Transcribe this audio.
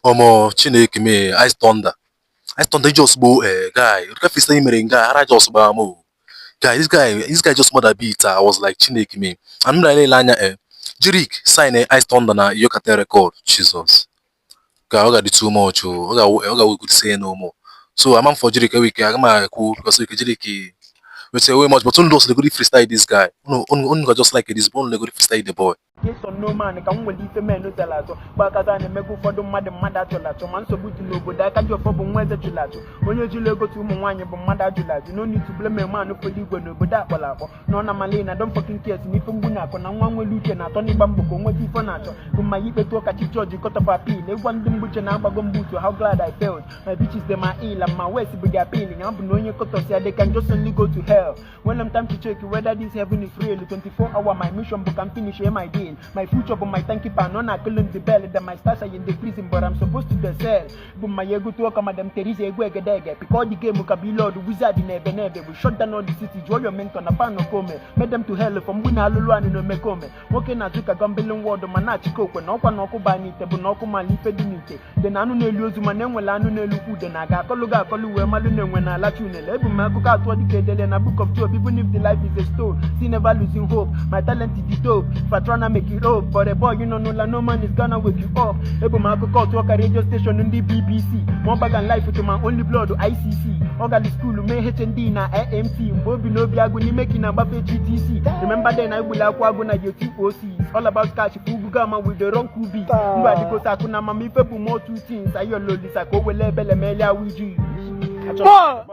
Omo Chineke me Ice Thunder. Ice Thunder just bo guy. Look at Fista guy. Hara just ba mo. Guy, this guy just mother beat. I was like Chineke me. I'm really lanya Jirik sign Ice Thunder na Yokate record. Jesus. Guy, I got the too much. I got we could say no more. So I'm for Jirik every week. I'm cool because Jirik we say way much, but only those the good freestyle this guy. No, only just like this, only good freestyle the boy. Yes or no man, can we leave a man no talato, Bakazan and Mego for the mother to man so good to know, but I can't go for weather gelato. When you go to Mwanya, but mother gelato, no need to blame a man for you, but that will Nona Malena, don't fucking care me from Bunako, and one will look at Tony Bambuko, what you for Nato, whom my Ipe talk at George, got a papi, they want them butcher and Bagombuto, how glad I felt. My bitches, they my ill and my west big appealing. I'm knowing your cotos, they can just only go to hell. When I'm time to check whether this heaven is real, 24-hour my mission book can finish my day. My future, but my thank you, no, I couldn't the belly that my stars are in the prison, but I'm supposed to the cell. But my ego to welcome Madame Teresa Egwegedege, because the game will be Lord, the wizard in Ebenebe, we shut down all the city, joy your mentor, a fan of come, made them to hell from Bunaluan in Omekome. Walking at Zuka Gambelin Ward, Manachi Coke, when Okanoko Bani, Tabunoko Mali Fedinite. Then I know Luzuman, when I know Luku, then I got Koluga Kolu, Malune, when I let you know, Makuka, what the and a book of Job, even if the life is a stone, see never losing hope. My talent is the dope, if I try to make it up. For a boy, you know, no man is gonna wake you up. Able Marco call to a radio station in the BBC. More bag and life to my only blood to ICC. Organ school, may HND na AMT. Bobby no Biaguni making a Buffet GTC. Remember then I will have Wagona your TOC. It's all about cash, Fugama with the wrong kubi. But because I couldn't mammy people more two things. I your lord is a co-label Amelia with you. Lord.